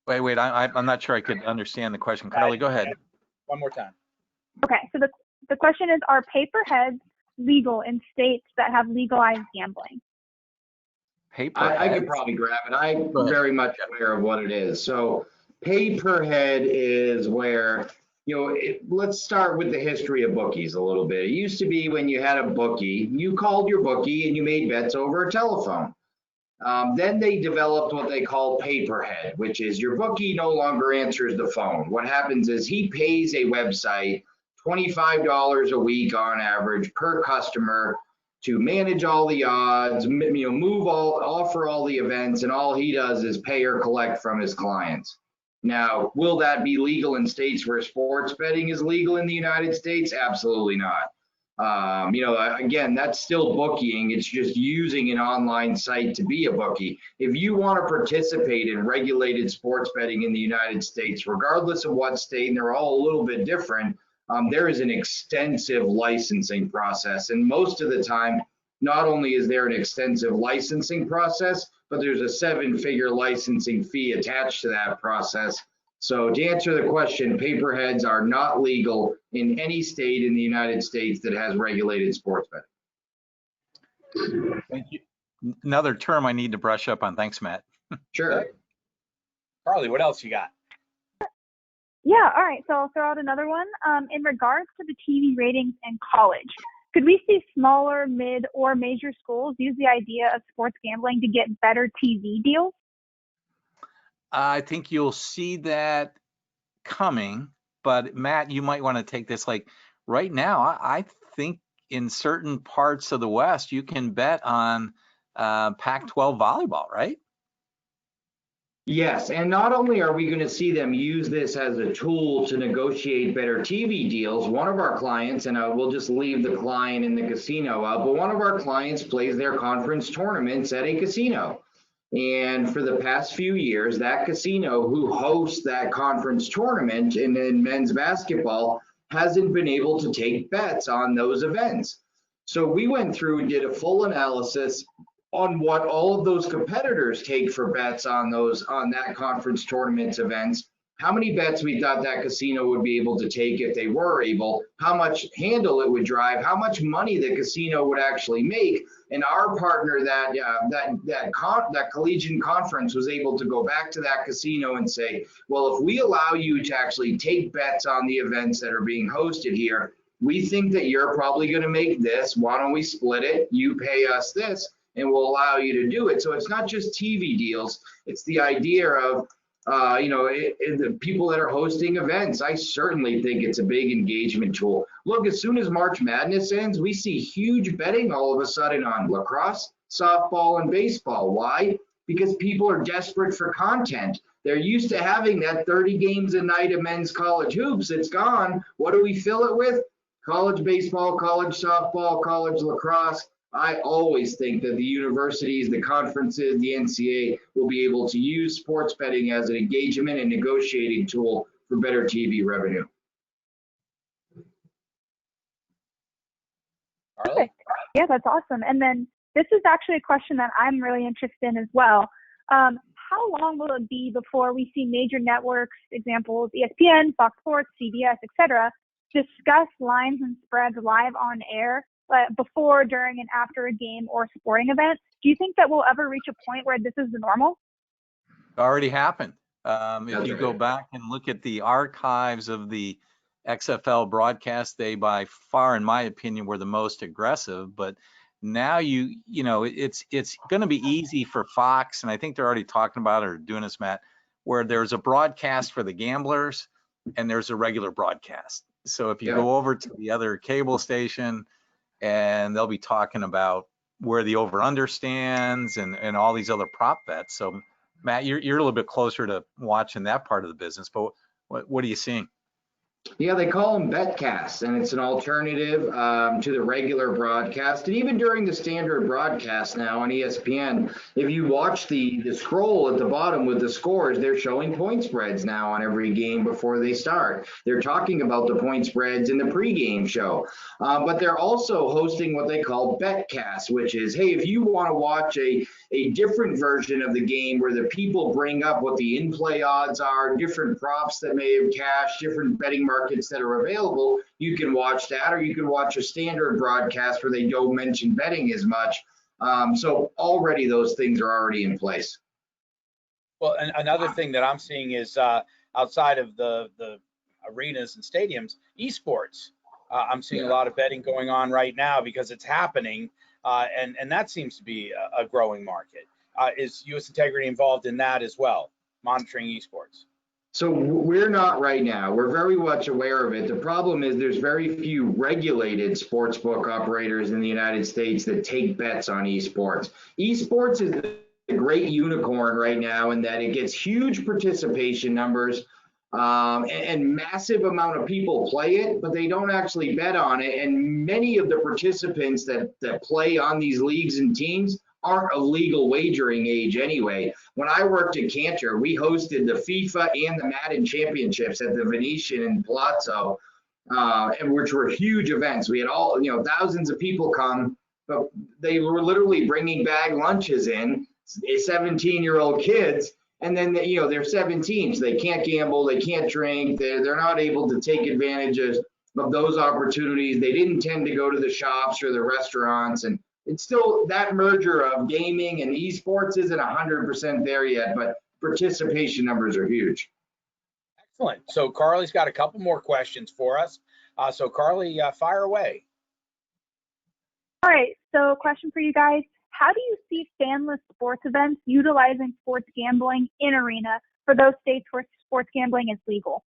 Speaker 3: Wait, I'm not sure I could understand the question. Carly, go ahead.
Speaker 1: One more time.
Speaker 4: Okay, so the question is, are paperheads legal in states that have legalized gambling?
Speaker 2: I could probably grab it. I'm very much aware of what it is. So paperhead is where, let's start with the history of bookies a little bit. It used to be when you had a bookie, you called your bookie and you made bets over a telephone. Then they developed what they call paperhead, which is your bookie no longer answers the phone. What happens is he pays a website $25 a week on average per customer to manage all the odds, offer all the events, and all he does is pay or collect from his clients. Now, will that be legal in states where sports betting is legal in the United States? Absolutely not. Again, that's still bookieing. It's just using an online site to be a bookie. If you want to participate in regulated sports betting in the United States, regardless of what state, and they're all a little bit different, there is an extensive licensing process. And most of the time, not only is there an extensive licensing process, but there's a 7-figure licensing fee attached to that process. So to answer the question, paperheads are not legal in any state in the United States that has regulated sports betting.
Speaker 3: Thank you. Another term I need to brush up on. Thanks, Matt.
Speaker 2: Sure.
Speaker 1: Carly, what else you got?
Speaker 4: Yeah, all right. So I'll throw out another one. In regards to the TV ratings in college, could we see smaller, mid, or major schools use the idea of sports gambling to get better TV deals?
Speaker 3: I think you'll see that coming, but Matt, you might want to take this. Like right now, I think in certain parts of the West, you can bet on Pac-12 volleyball, right?
Speaker 2: Yes, and not only are we going to see them use this as a tool to negotiate better TV deals, one of our clients, and we'll just leave the client in the casino out, but one of our clients plays their conference tournaments at a casino. And for the past few years, that casino who hosts that conference tournament in men's basketball hasn't been able to take bets on those events. So we went through and did a full analysis on what all of those competitors take for bets on that conference tournament events, how many bets we thought that casino would be able to take if they were able, how much handle it would drive, how much money the casino would actually make. And our partner, that collegiate conference, was able to go back to that casino and say, well, if we allow you to actually take bets on the events that are being hosted here, we think that you're probably going to make this. Why don't we split it? You pay us this, and we'll allow you to do it. So it's not just TV deals. It's the idea of, the people that are hosting events. I certainly think it's a big engagement tool. Look, as soon as March Madness ends, we see huge betting all of a sudden on lacrosse, softball, and baseball. Why? Because people are desperate for content. They're used to having that 30 games a night of men's college hoops. It's gone. What do we fill it with? College baseball, college softball, college lacrosse. I always think that the universities, the conferences, the NCAA will be able to use sports betting as an engagement and negotiating tool for better TV revenue.
Speaker 4: Perfect. Yeah, that's awesome. And then this is actually a question that I'm really interested in as well. How long will it be before we see major networks, examples ESPN, Fox Sports, CBS, etc., discuss lines and spreads live on air before, during, and after a game or sporting event? Do you think that we'll ever reach a point where this is the normal?
Speaker 3: It already happened. If you go back and look at the archives of the XFL broadcast, they by far, in my opinion, were the most aggressive. But now it's going to be easy for Fox, and I think they're already talking about it or doing this, Matt, where there's a broadcast for the gamblers and there's a regular broadcast. So if you go over to the other cable station, and they'll be talking about where the over-under stands and all these other prop bets. So, Matt, you're a little bit closer to watching that part of the business, but what are you seeing?
Speaker 2: Yeah, they call them betcasts, and it's an alternative to the regular broadcast. And even during the standard broadcast now on ESPN, if you watch the scroll at the bottom with the scores, they're showing point spreads now on every game before they start. They're talking about the point spreads in the pregame show. But they're also hosting what they call betcasts, which is, hey, if you want to watch a different version of the game where the people bring up what the in-play odds are, different props that may have cashed, different betting markets that are available, you can watch that, or you can watch a standard broadcast where they don't mention betting as much. So already those things are already in place.
Speaker 1: Well, and another thing that I'm seeing is outside of the arenas and stadiums, esports. I'm seeing a lot of betting going on right now because it's happening, and that seems to be a growing market. Is US Integrity involved in that as well, monitoring esports?
Speaker 2: So we're not right now. We're very much aware of it. The problem is there's very few regulated sportsbook operators in the United States that take bets on esports. Esports is a great unicorn right now in that it gets huge participation numbers, and massive amount of people play it, but they don't actually bet on it. And many of the participants that play on these leagues and teams aren't of legal wagering age anyway. When I worked at Cantor, we hosted the FIFA and the Madden championships at the Venetian in Palazzo, and which were huge events. We had all, thousands of people come, but they were literally bringing bag lunches in, 17-year-old kids, and then they're 17, so they can't gamble, they can't drink, they're not able to take advantage of those opportunities. They didn't tend to go to the shops or the restaurants, and it's still that merger of gaming and esports isn't 100% there yet, but participation numbers are huge.
Speaker 1: Excellent. So Carly's got a couple more questions for us. So Carly, fire away.
Speaker 4: All right, so question for you guys. How do you see fanless sports events utilizing sports gambling in arena for those states where sports gambling is legal?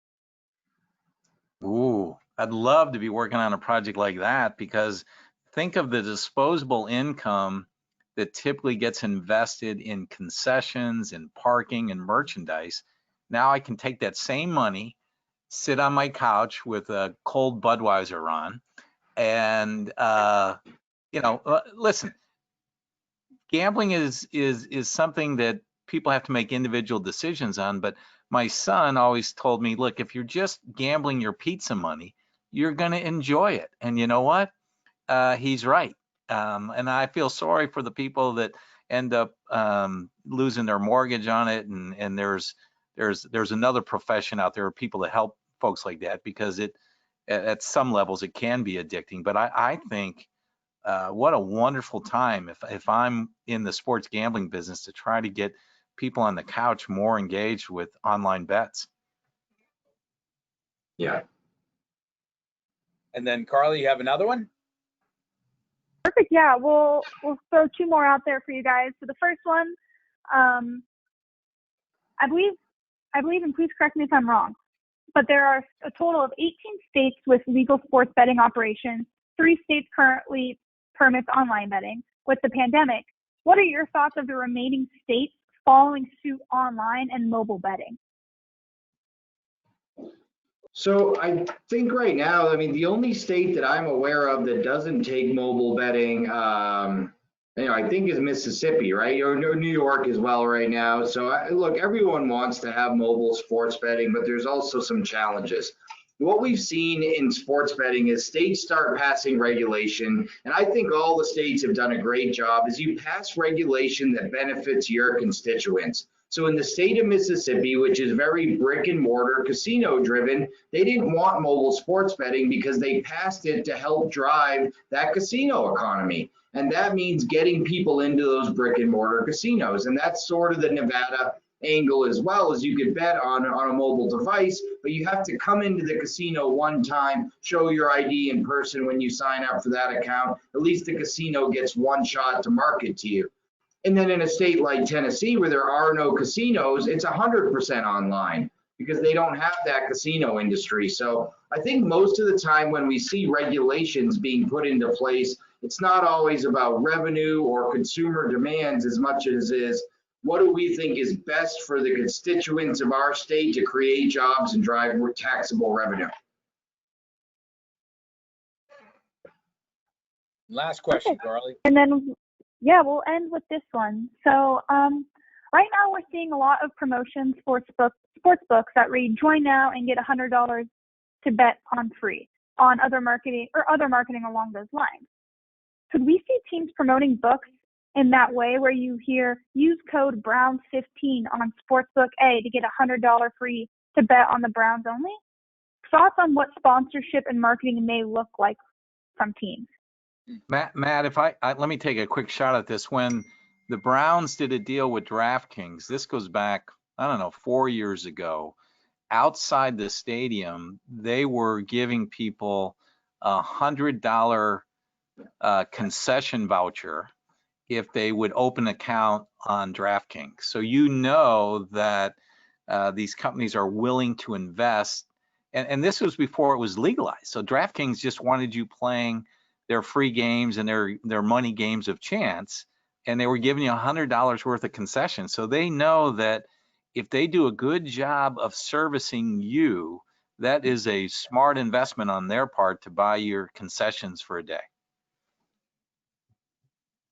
Speaker 3: Ooh, I'd love to be working on a project like that, because think of the disposable income that typically gets invested in concessions and parking and merchandise. Now I can take that same money, sit on my couch with a cold Budweiser on, and listen, gambling is something that people have to make individual decisions on. But my son always told me, look, if you're just gambling your pizza money, you're going to enjoy it. And you know what? He's right. And I feel sorry for the people that end up losing their mortgage on it. And there's another profession out there, people that help folks like that, because at some levels it can be addicting. But I think what a wonderful time if I'm in the sports gambling business to try to get people on the couch more engaged with online bets.
Speaker 2: Yeah.
Speaker 1: And then Carly, you have another one?
Speaker 4: Perfect. Yeah, we'll throw two more out there for you guys. So the first one, I believe, and please correct me if I'm wrong, but there are a total of 18 states with legal sports betting operations. 3 states currently permits online betting. With the pandemic, what are your thoughts of the remaining states following suit online and mobile betting?
Speaker 2: So I think right now, the only state that I'm aware of that doesn't take mobile betting, I think is Mississippi, right? Or New York as well right now. So look, everyone wants to have mobile sports betting, but there's also some challenges. What we've seen in sports betting is states start passing regulation, and I think all the states have done a great job, is you pass regulation that benefits your constituents. So in the state of Mississippi, which is very brick and mortar casino driven, they didn't want mobile sports betting because they passed it to help drive that casino economy. And that means getting people into those brick and mortar casinos. And that's sort of the Nevada angle as well, as you could bet on a mobile device, but you have to come into the casino one time, show your ID in person when you sign up for that account. At least the casino gets one shot to market to you. And then in a state like Tennessee, where there are no casinos, it's 100% online because they don't have that casino industry. So I think most of the time when we see regulations being put into place, it's not always about revenue or consumer demands as much as is what do we think is best for the constituents of our state to create jobs and drive taxable revenue.
Speaker 1: Last question, Carly.
Speaker 4: And then, yeah, we'll end with this one. So right now we're seeing a lot of promotions for sports books that read, join now and get $100 to bet on free on other marketing along those lines. Could we see teams promoting books in that way, where you hear use code Browns15 on Sportsbook A to get $100 free to bet on the Browns only? Thoughts on what sponsorship and marketing may look like from teams?
Speaker 3: Matt, if I let me take a quick shot at this. When the Browns did a deal with DraftKings, this goes back, 4 years ago, outside the stadium, they were giving people $100 concession voucher if they would open an account on DraftKings. So that these companies are willing to invest. And this was before it was legalized. So DraftKings just wanted you playing their free games and their money games of chance, and they were giving you $100 worth of concessions. So they know that if they do a good job of servicing you, that is a smart investment on their part to buy your concessions for a day.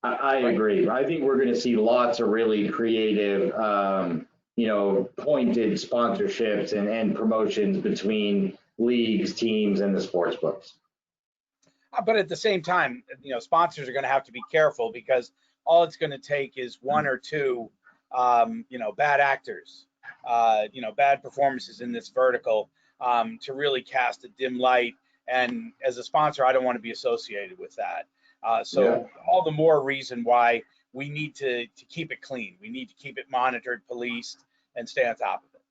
Speaker 2: I agree. I think we're going to see lots of really creative, pointed sponsorships and promotions between leagues, teams, and the sports books.
Speaker 1: But at the same time, sponsors are going to have to be careful, because all it's going to take is one or two, bad actors, bad performances in this vertical to really cast a dim light. And as a sponsor, I don't want to be associated with that. So all the more reason why we need to keep it clean. We need to keep it monitored, policed, and stay on top of it.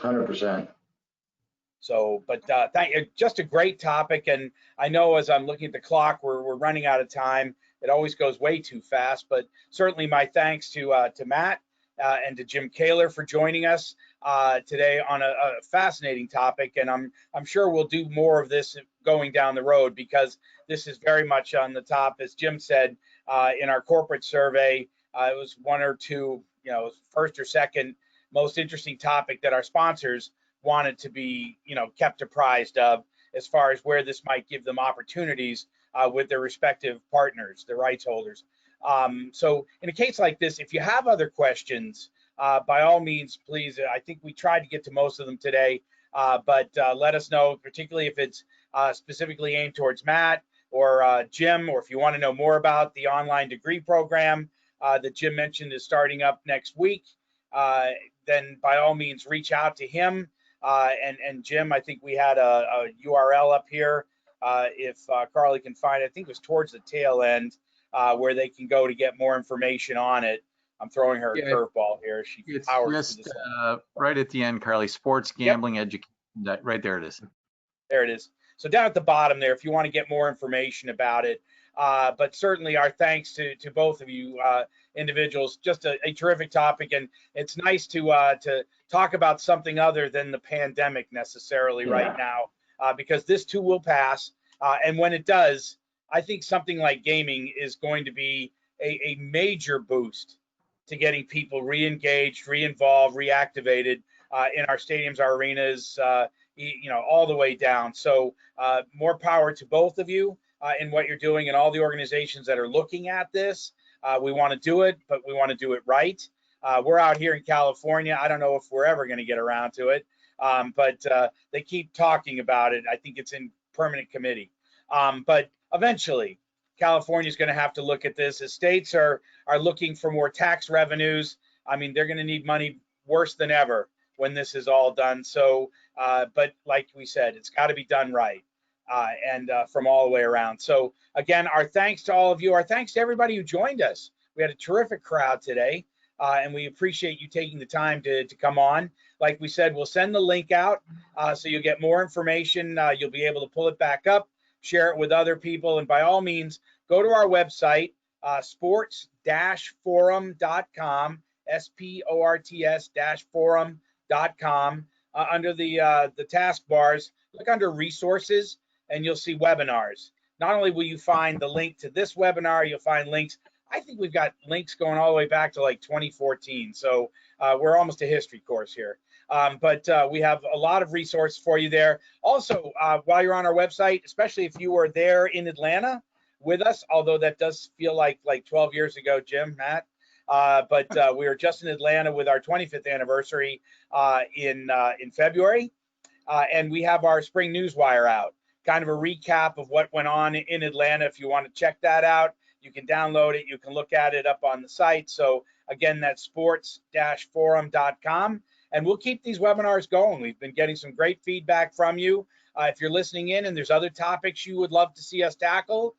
Speaker 2: 100%.
Speaker 1: So, but thank you. Just a great topic. And I know as I'm looking at the clock, we're running out of time. It always goes way too fast. But certainly my thanks to Matt and to Jim Kaler for joining us today on a fascinating topic. And I'm sure we'll do more of this going down the road, because this is very much on the top, as Jim said, in our corporate survey. It was one or two, first or second most interesting topic that our sponsors wanted to be, kept apprised of, as far as where this might give them opportunities with their respective partners, the rights holders. So in a case like this, if you have other questions, by all means, please, I think we tried to get to most of them today, but let us know, particularly if it's specifically aimed towards Matt or Jim, or if you want to know more about the online degree program that Jim mentioned is starting up next week, then by all means, reach out to him. And Jim, I think we had a URL up here. If Carly can find it, I think it was towards the tail end where they can go to get more information on it. I'm throwing her a curveball here. She powers
Speaker 3: just right at the end, Carly. Sports gambling education. Right there it is.
Speaker 1: There it is. So down at the bottom there, if you want to get more information about it. But certainly our thanks to both of you individuals. Just a terrific topic, and it's nice to talk about something other than the pandemic necessarily right now, because this too will pass. And when it does, I think something like gaming is going to be a major boost to getting people re-engaged, re-involved, reactivated in our stadiums, our arenas, all the way down. So more power to both of you in what you're doing, and all the organizations that are looking at this. We want to do it, but we want to do it right. We're out here in California. I don't know if we're ever going to get around to it, but they keep talking about it. I think it's in permanent committee. But eventually, California is going to have to look at this, as states are looking for more tax revenues. I mean, they're going to need money worse than ever when this is all done. So, but like we said, it's got to be done right, and from all the way around. So again, our thanks to all of you. Our thanks to everybody who joined us. We had a terrific crowd today, and we appreciate you taking the time to come on. Like we said, we'll send the link out so you'll get more information. You'll be able to pull it back up, share it with other people, and by all means, go to our website, sports-forum.com, sports-forum.com. Under the taskbars, look under resources, and you'll see webinars. Not only will you find the link to this webinar, you'll find links. I think we've got links going all the way back to like 2014. So we're almost a history course here. But we have a lot of resources for you there. Also, while you're on our website, especially if you were there in Atlanta with us, although that does feel like 12 years ago, Jim, Matt. But we were just in Atlanta with our 25th anniversary in February. And we have our spring newswire out, kind of a recap of what went on in Atlanta. If you want to check that out, you can download it. You can look at it up on the site. So again, that's sports-forum.com. And we'll keep these webinars going. We've been getting some great feedback from you. If you're listening in and there's other topics you would love to see us tackle,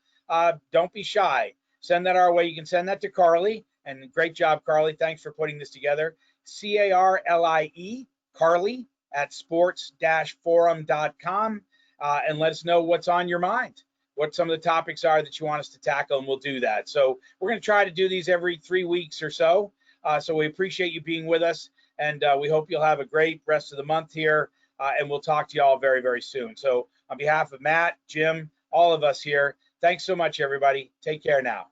Speaker 1: don't be shy. Send that our way. You can send that to Carly. And great job, Carly. Thanks for putting this together. CARLIE, Carly, at sports-forum.com. And let us know what's on your mind, what some of the topics are that you want us to tackle, and we'll do that. So we're going to try to do these every 3 weeks or so. So we appreciate you being with us. and we hope you'll have a great rest of the month here, and we'll talk to you all very, very soon. So on behalf of Matt, Jim, all of us here, thanks so much, everybody. Take care now.